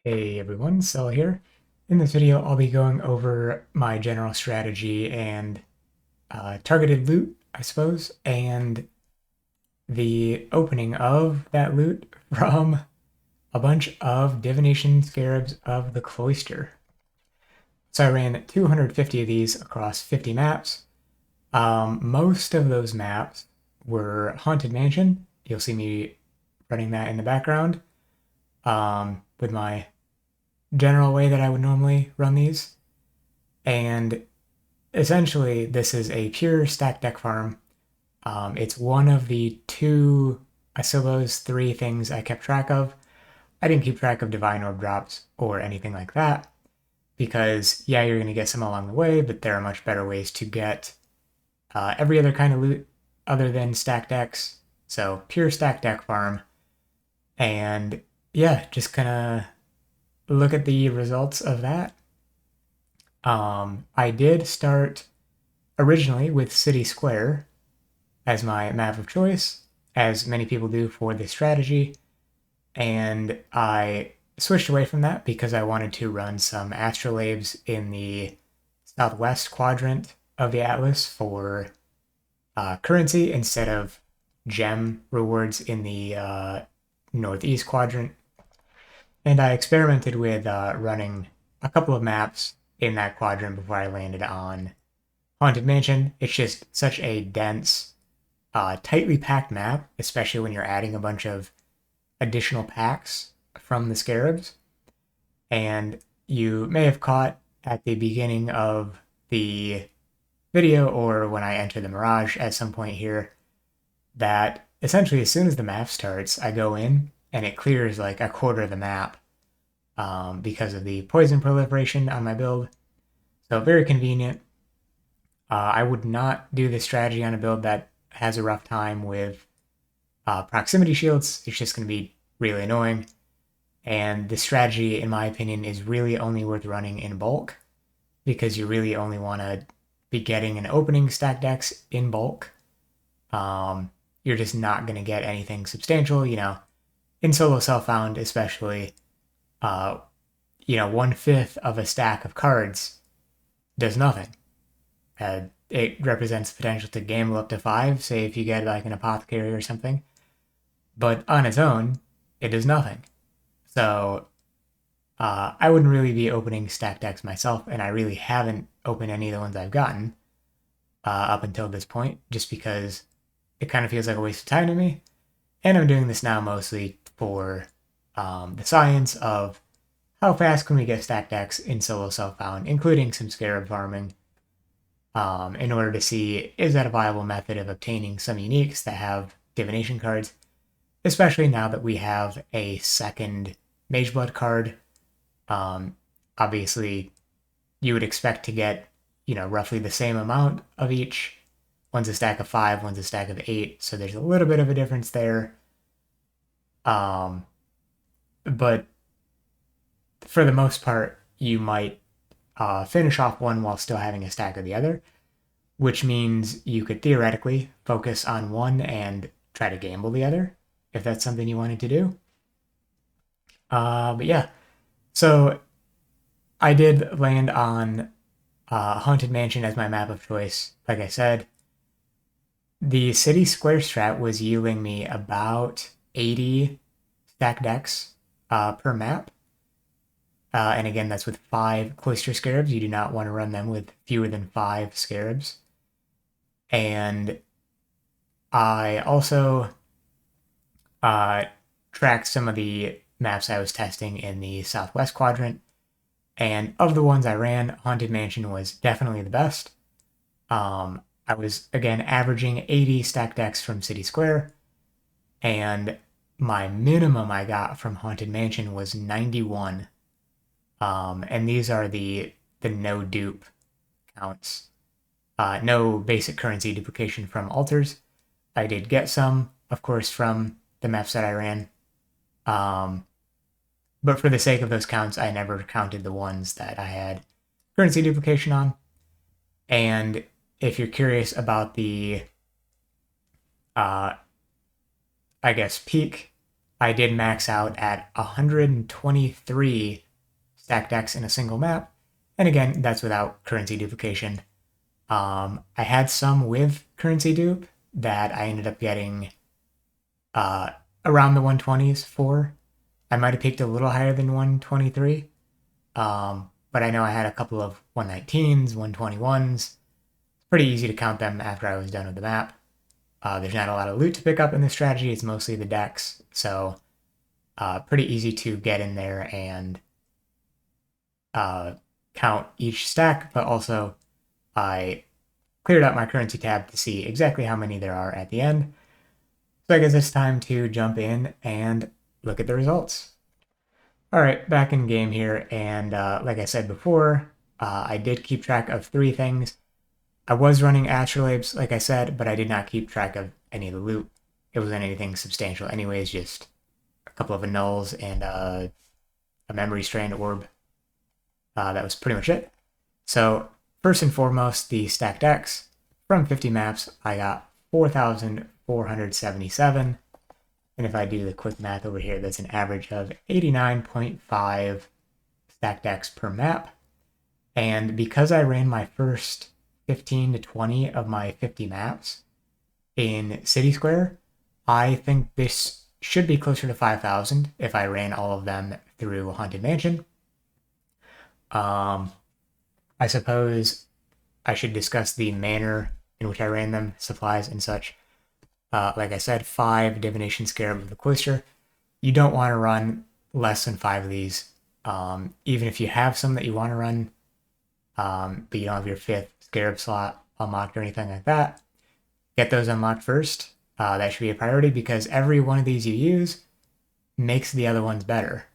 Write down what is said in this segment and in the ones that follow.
Hey everyone, Sel here. In this video, I'll be going over my general strategy and targeted loot, I suppose, and the opening of that loot from a bunch of divination scarabs of the Cloister. So I ran 250 of these across 50 maps. Most of those maps were Haunted Mansion. You'll see me running that in the background with my general way that I would normally run these. And essentially, this is a pure stack deck farm. It's one of the two, I suppose, three things I kept track of. I didn't keep track of Divine Orb drops or anything like that because, yeah, you're going to get some along the way, but there are much better ways to get every other kind of loot other than stack decks. So, pure stack deck farm. And yeah, just kind of look at the results of that. I did start originally with City Square as my map of choice, as many people do for this strategy, and I switched away from that because I wanted to run some astrolabes in the southwest quadrant of the Atlas for currency instead of gem rewards in the northeast quadrant. And I experimented with running a couple of maps in that quadrant before I landed on Haunted Mansion. It's just such a dense, tightly packed map, especially when you're adding a bunch of additional packs from the Scarabs. And you may have caught at the beginning of the video or when I enter the Mirage at some point here that essentially as soon as the map starts, I go in and it clears like a quarter of the map because of the poison proliferation on my build. So very convenient. I would not do this strategy on a build that has a rough time with proximity shields. It's just going to be really annoying. And this strategy, in my opinion, is really only worth running in bulk because you really only want to be getting an opening stack decks in bulk. You're just not going to get anything substantial, in solo self-found especially. 1/5 of a stack of cards does nothing. It represents potential to gamble up to 5, say if you get like an apothecary or something. But on its own, it does nothing. So I wouldn't really be opening stack decks myself, and I really haven't opened any of the ones I've gotten up until this point, just because it kind of feels like a waste of time to me. And I'm doing this now mostly for the science of how fast can we get stack decks in solo self-found, including some scarab farming, in order to see is that a viable method of obtaining some uniques that have divination cards, especially now that we have a second Mageblood card. Obviously, you would expect to get, roughly the same amount of each. One's a stack of 5, one's a stack of 8, so there's a little bit of a difference there. But for the most part, you might finish off one while still having a stack of the other, which means you could theoretically focus on one and try to gamble the other, if that's something you wanted to do. But yeah, so I did land on Haunted Mansion as my map of choice, like I said. The City Square strat was yielding me about 80 stack decks per map. And again, that's with 5 Cloister Scarabs. You do not want to run them with fewer than 5 Scarabs. And I also tracked some of the maps I was testing in the southwest quadrant. And of the ones I ran, Haunted Mansion was definitely the best. I was, again, averaging 80 stack decks from City Square. And my minimum I got from Haunted Mansion was 91. And these are the no dupe counts. No basic currency duplication from altars. I did get some, of course, from the maps that I ran. But for the sake of those counts, I never counted the ones that I had currency duplication on. And if you're curious about the, peak I did max out at 123 stack decks in a single map. And again, that's without currency duplication. I had some with currency dupe that I ended up getting around the 120s for. I might have peaked a little higher than 123. But I know I had a couple of 119s, 121s. It's pretty easy to count them after I was done with the map. There's not a lot of loot to pick up in this strategy. It's mostly the decks. So pretty easy to get in there and count each stack, but also I cleared out my currency tab to see exactly how many there are at the end. So I guess it's time to jump in and look at the results. All right, back in game here, and like I said before, I did keep track of 3 things. I was running astrolabes, like I said, but I did not keep track of any of the loot. It wasn't anything substantial anyways, just a couple of annuls and a memory strand orb. That was pretty much it. So first and foremost, the stacked decks. From 50 maps, I got 4,477. And if I do the quick math over here, that's an average of 89.5 stacked decks per map. And because I ran my first 15 to 20 of my 50 maps in City Square, I think this should be closer to 5,000 if I ran all of them through Haunted Mansion. I suppose I should discuss the manner in which I ran them, supplies and such. Like I said, 5 Divination Scarab of the Cloister. You don't want to run less than 5 of these. Even if you have some that you want to run, but you don't have your 5th Scarab slot unlocked or anything like that, get those unlocked first. That should be a priority because every one of these you use makes the other ones better.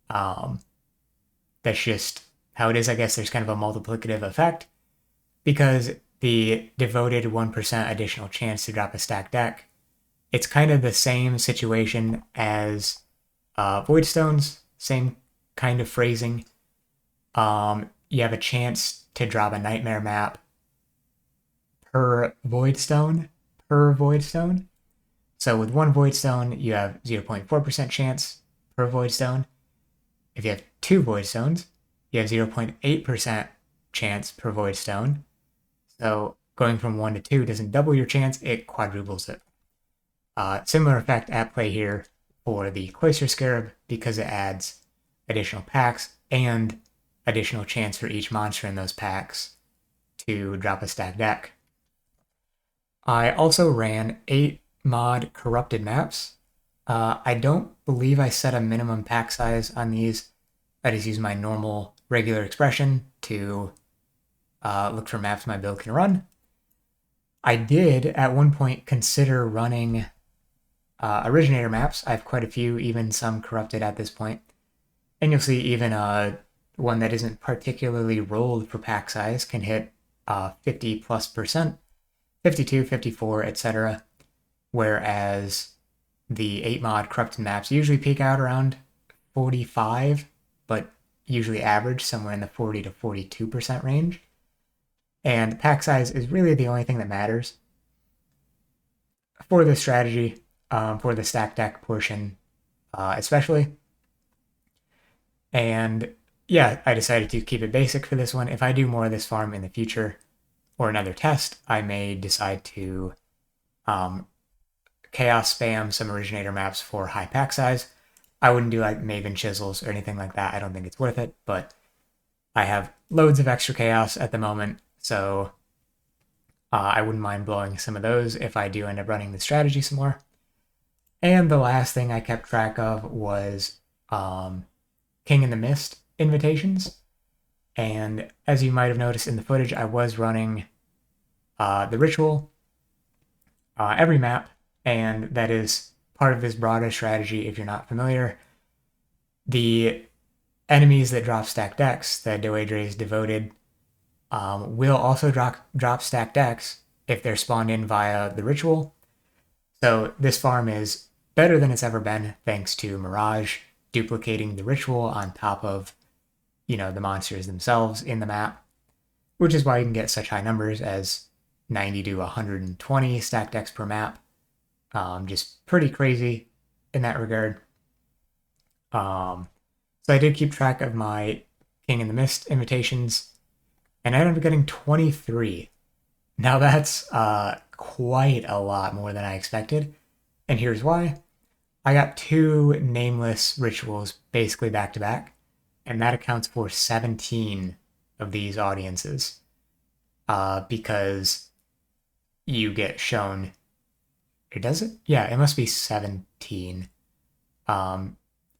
That's just how it is. I guess there's kind of a multiplicative effect because the devoted 1% additional chance to drop a stacked deck, it's kind of the same situation as Void Stones, same kind of phrasing. You have a chance to drop a Nightmare map per Void Stone. So with 1 Void Stone, you have 0.4% chance per Void Stone. If you have 2 Void Stones, you have 0.8% chance per Void Stone. So going from 1 to 2 doesn't double your chance, it quadruples it. Similar effect at play here for the Cloister Scarab because it adds additional packs and additional chance for each monster in those packs to drop a stacked deck. I also ran 8 mod corrupted maps. I don't believe I set a minimum pack size on these. I just use my normal regular expression to look for maps my build can run. I did at one point consider running originator maps. I have quite a few, even some corrupted at this point. And you'll see even one that isn't particularly rolled for pack size can hit 50+%, 52, 54, etc. Whereas the 8 mod corrupted maps usually peak out around 45, but usually average somewhere in the 40 to 42% range. And pack size is really the only thing that matters for this strategy, for the stack deck portion especially. And yeah, I decided to keep it basic for this one. If I do more of this farm in the future or another test, I may decide to chaos spam some originator maps for high pack size. I wouldn't do like Maven Chisels or anything like that. I don't think it's worth it, but I have loads of extra chaos at the moment, so I wouldn't mind blowing some of those if I do end up running the strategy some more. And the last thing I kept track of was King in the Mist invitations. And as you might have noticed in the footage, I was running the ritual every map, and that is part of this broader strategy if you're not familiar. The enemies that drop stacked decks, the Doedre's Devoted, will also drop stacked decks if they're spawned in via the ritual. So this farm is better than it's ever been thanks to Mirage duplicating the ritual on top of, the monsters themselves in the map, which is why you can get such high numbers as 90 to 120 stacked decks per map. Just pretty crazy in that regard. So I did keep track of my King in the Mist invitations, and I ended up getting 23. Now that's quite a lot more than I expected, and here's why. I got 2 nameless rituals basically back to back, and that accounts for 17 of these audiences, because you get shown. Or does it? Yeah, it must be 17.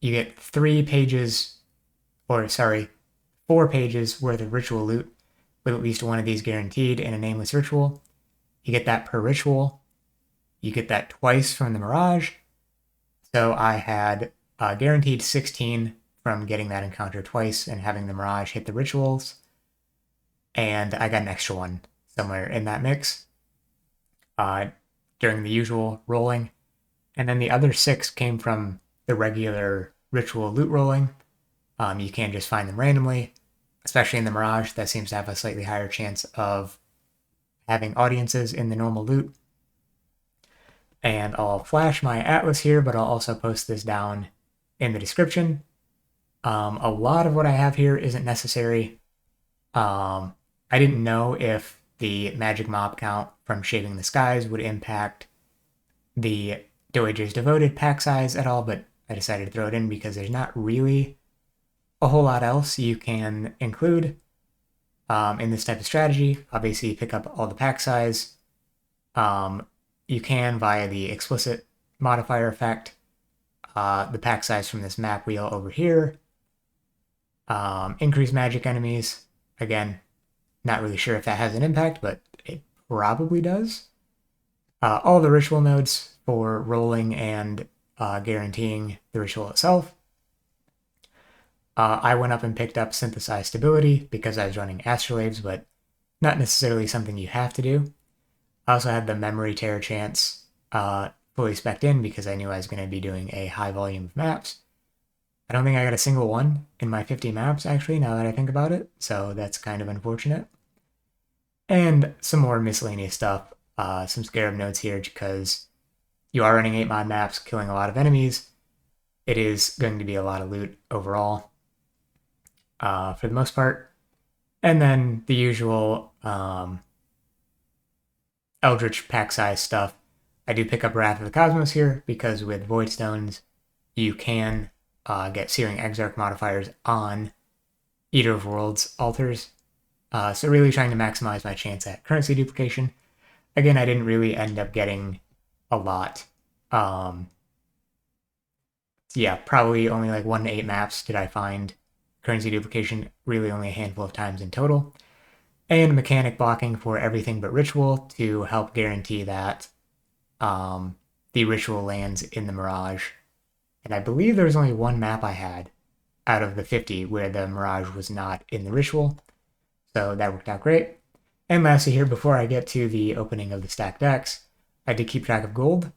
You get 3 pages, or sorry, 4 pages worth of ritual loot with at least one of these guaranteed in a nameless ritual. You get that per ritual. You get that twice from the Mirage. So I had guaranteed 16 from getting that encounter twice and having the Mirage hit the rituals. And I got an extra one somewhere in that mix during the usual rolling. And then the other 6 came from the regular ritual loot rolling. You can just find them randomly, especially in the Mirage. That seems to have a slightly higher chance of having audiences in the normal loot. And I'll flash my atlas here, but I'll also post this down in the description. A lot of what I have here isn't necessary. I didn't know if the magic mob count from Shaping the Skies would impact the Dowager's Devoted pack size at all, but I decided to throw it in because there's not really a whole lot else you can include in this type of strategy. Obviously, you pick up all the pack size. You can, via the explicit modifier effect, the pack size from this map wheel over here. Increase magic enemies. Again, not really sure if that has an impact, but it probably does. All the ritual nodes for rolling and guaranteeing the ritual itself. I went up and picked up Synthesized Stability because I was running Astrolabes, but not necessarily something you have to do. I also had the Memory Tear chance fully spec'd in because I knew I was going to be doing a high volume of maps. I don't think I got a single one in my 50 maps, actually, now that I think about it, so that's kind of unfortunate. And some more miscellaneous stuff, some Scarab nodes here, because you are running 8-mod maps, killing a lot of enemies. It is going to be a lot of loot overall, for the most part. And then the usual Eldritch pack size stuff. I do pick up Wrath of the Cosmos here because with Void Stones, you can get Searing Exarch modifiers on Eater of Worlds altars. So really trying to maximize my chance at currency duplication. Again, I didn't really end up getting a lot. Yeah, probably only like 1 to 8 maps did I find currency duplication, really only a handful of times in total. And mechanic blocking for everything but ritual to help guarantee that the ritual lands in the Mirage. And I believe there was only 1 map I had out of the 50 where the Mirage was not in the ritual. So that worked out great. And lastly here, before I get to the opening of the stacked decks, I did keep track of gold.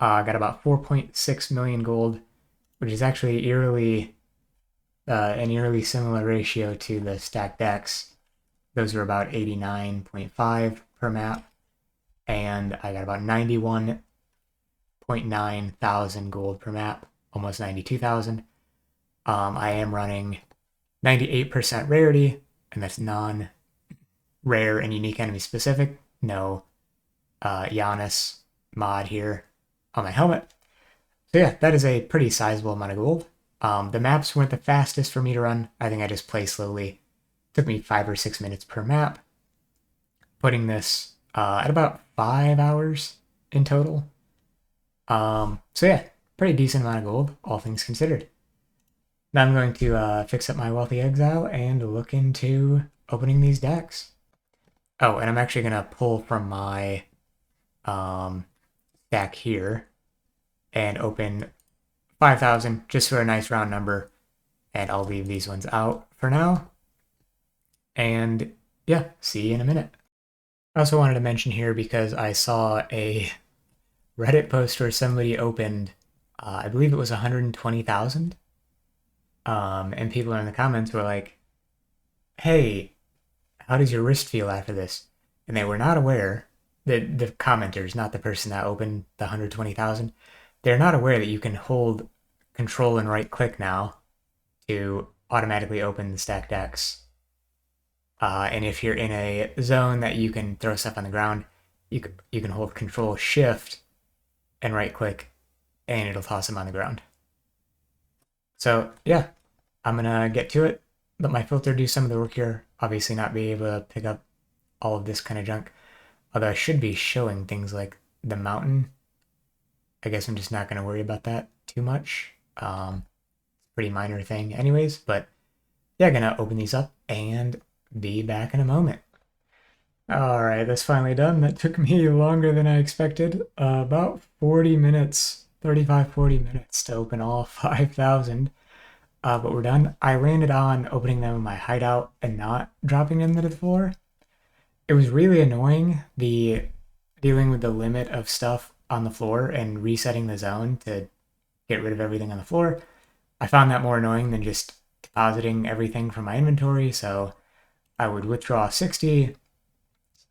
I got about 4.6 million gold, which is actually an eerily similar ratio to the stacked decks. Those are about 89.5 per map. And I got about 91.9 thousand gold per map, almost 92,000. I am running 98% rarity, and that's non-rare and unique enemy specific. No Giannis mod here on my helmet. So yeah, that is a pretty sizable amount of gold. The maps weren't the fastest for me to run. I think I just play slowly. Took me 5 or 6 minutes per map. Putting this at about 5 hours in total. So yeah, pretty decent amount of gold, all things considered. Now I'm going to fix up my Wealthy Exile and look into opening these decks. Oh, and I'm actually going to pull from my stack here and open 5,000 just for a nice round number. And I'll leave these ones out for now. And yeah, see you in a minute. I also wanted to mention here because I saw a Reddit post where somebody opened, I believe it was 120,000. And people in the comments were like, hey, how does your wrist feel after this? And they were not aware, the commenters, not the person that opened the 120,000, they're not aware that you can hold control and right click now to automatically open the stack decks. And if you're in a zone that you can throw stuff on the ground, you can hold control shift and right click and it'll toss them on the ground. So yeah, I'm gonna get to it. Let my filter do some of the work here. Obviously not be able to pick up all of this kind of junk. Although I should be showing things like the mountain. I guess I'm just not going to worry about that too much. Pretty minor thing anyways, but yeah, gonna open these up and be back in a moment. All right, that's finally done. That took me longer than I expected. About 40 minutes, 35, 40 minutes to open all 5,000. But we're done. I landed on opening them in my hideout and not dropping them to the floor. It was really annoying, dealing with the limit of stuff on the floor and resetting the zone to get rid of everything on the floor. I found that more annoying than just depositing everything from my inventory, so I would withdraw 60,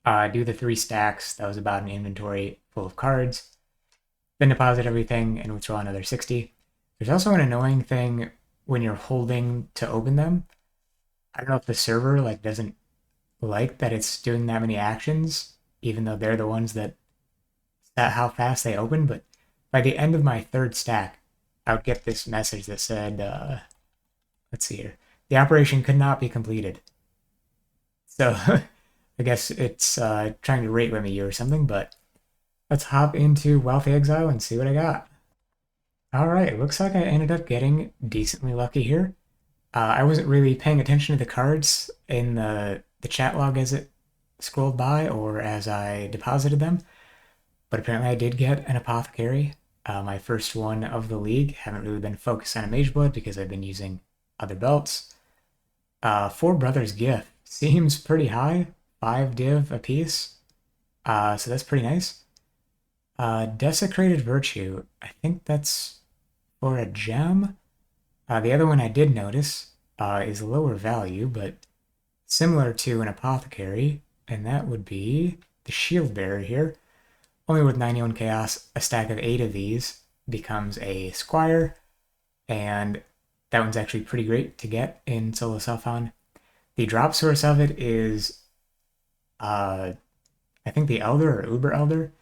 do the 3 stacks, that was about an inventory full of cards, then deposit everything and withdraw another 60. There's also an annoying thing when you're holding to open them. I don't know if the server doesn't like that it's doing that many actions, even though they're the ones that how fast they open, but by the end of my 3rd stack, I would get this message that said, let's see here, the operation could not be completed. So I guess it's trying to rate limit you or something, but let's hop into Wealthy Exile and see what I got. All right, looks like I ended up getting decently lucky here. I wasn't really paying attention to the cards in the chat log as it scrolled by or as I deposited them, but apparently I did get an Apothecary, my first one of the league. Haven't really been focused on a Mageblood because I've been using other belts. 4 Brothers Gift seems pretty high, 5 div apiece, so that's pretty nice. Desecrated Virtue, I think that's for a gem. The other one I did notice is lower value, but similar to an Apothecary, and that would be the Shield Bearer here. Only with 91 Chaos, a stack of 8 of these becomes a Squire, and that one's actually pretty great to get in solo self-found. The drop source of it is, I think the Elder or Uber Elder,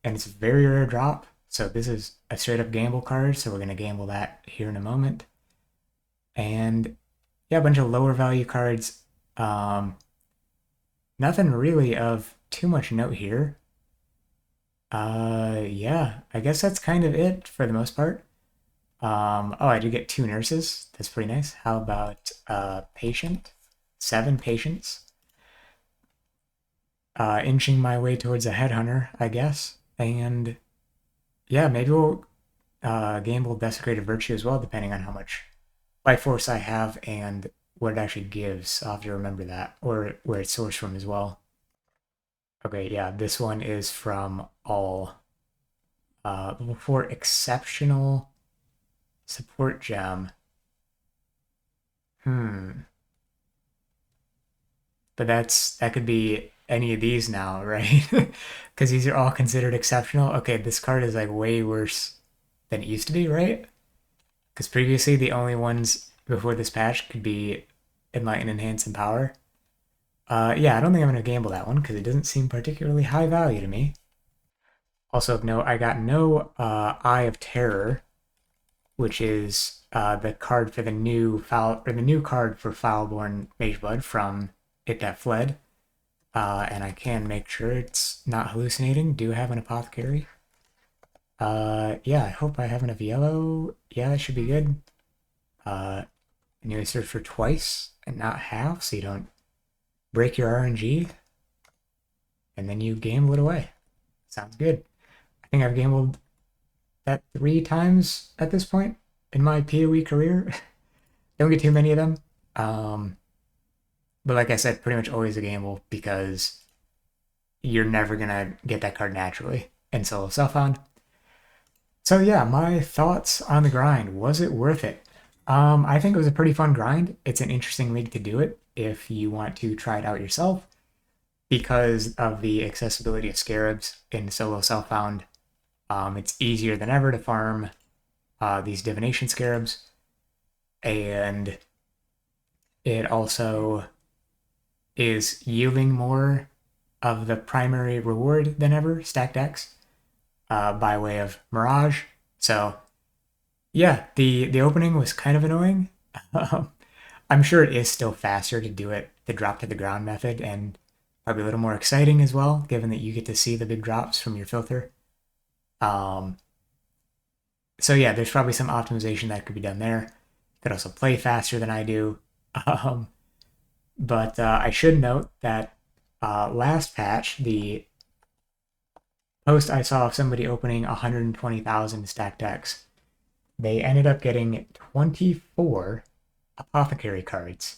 and it's a very rare drop, so this is a straight-up gamble card, so we're going to gamble that here in a moment. And yeah, a bunch of lower value cards. Nothing really of too much note here. Yeah, I guess that's kind of it for the most part. Oh, I did get 2 nurses. That's pretty nice. How about patient? 7 patients. Inching my way towards a headhunter, I guess. And yeah, maybe we'll gamble Desecrated Virtue as well, depending on how much life force I have and what it actually gives. I'll have to remember that, or where it's sourced from as well. Okay, yeah, this one is from all. For exceptional support gem. But that could be any of these now, right? Because these are all considered exceptional. Okay, this card is way worse than it used to be, right? Because previously the only ones before this patch could be Enlighten, Enhance, and Power. Yeah, I don't think I'm going to gamble that one because it doesn't seem particularly high value to me. Also of note, I got no Eye of Terror, which is the card for the new card for Foulborn Mageblood from It That Fled. And I can make sure it's not hallucinating. Do have an Apothecary. Yeah, I hope I have enough yellow. Yeah, that should be good. And you search for twice and not half, so you don't break your RNG. And then you gamble it away. Sounds good. I think I've gambled that 3 times at this point in my PoE career. Don't get too many of them. But like I said, pretty much always a gamble because you're never gonna get that card naturally in solo self-found. So yeah, my thoughts on the grind. Was it worth it? I think it was a pretty fun grind. It's an interesting league to do it if you want to try it out yourself because of the accessibility of Scarabs in solo self-found. It's easier than ever to farm these divination scarabs, and it also is yielding more of the primary reward than ever, stacked decks, by way of Mirage. So yeah, the opening was kind of annoying. I'm sure it is still faster to do it the drop to the ground method, and probably a little more exciting as well, given that you get to see the big drops from your filter. So yeah, there's probably some optimization that could be done there. Could also play faster than I do. Um, but I should note that last patch, the post I saw of somebody opening 120,000 stacked decks, they ended up getting 24 apothecary cards.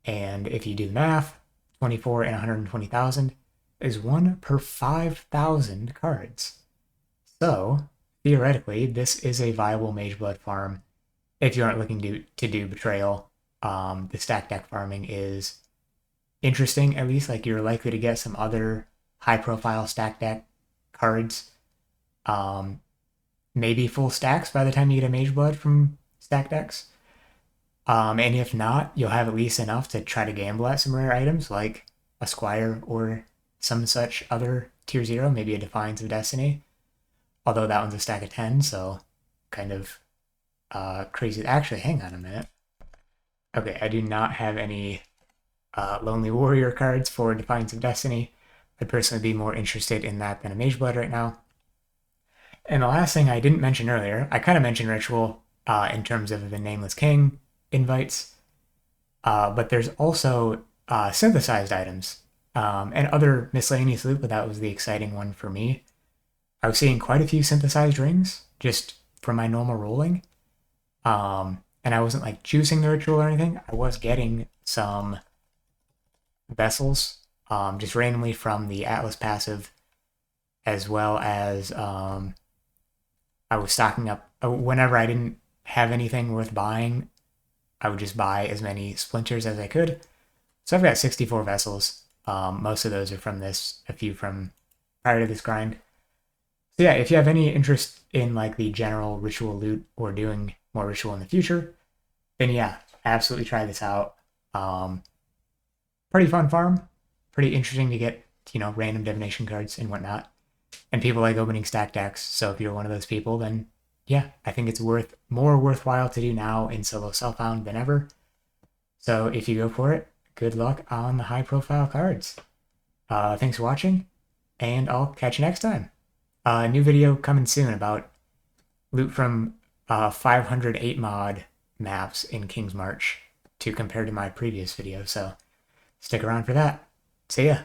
And if you do the math, 24 and 120,000 is 1 per 5,000 cards. So, theoretically, this is a viable Mageblood farm if you aren't looking to do Betrayal. The stack deck farming is interesting, at least. Like, you're likely to get some other high-profile stack deck cards. Maybe full stacks by the time you get a Mageblood from stack decks. And if not, you'll have at least enough to try to gamble at some rare items like a Squire or some such other tier 0, maybe a Defiance of Destiny. Although that one's a stack of 10, so kind of crazy. Actually, hang on a minute. Okay, I do not have any Lonely Warrior cards for Defiance of Destiny. I'd personally be more interested in that than a Mageblood right now. And the last thing I didn't mention earlier, I kind of mentioned Ritual in terms of the Nameless King invites, but there's also synthesized items and other miscellaneous loot, but that was the exciting one for me. I was seeing quite a few synthesized rings just from my normal rolling, and I wasn't like juicing the ritual or anything. I was getting some vessels just randomly from the Atlas passive, as well as I was stocking up whenever I didn't have anything worth buying. I would just buy as many splinters as I could. So I've got 64 vessels. Most of those are from this, a few from prior to this grind. So yeah, if you have any interest in like the general ritual loot or doing more ritual in the future, then yeah, absolutely try this out. Pretty fun farm, pretty interesting to get, random divination cards and whatnot. And people like opening stack decks, so if you're one of those people, then yeah, I think it's more worthwhile to do now in solo Self-Found than ever. So if you go for it, good luck on the high-profile cards. Thanks for watching, and I'll catch you next time. New video coming soon about loot from 508 mod maps in King's March to compare to my previous video, so stick around for that. See ya!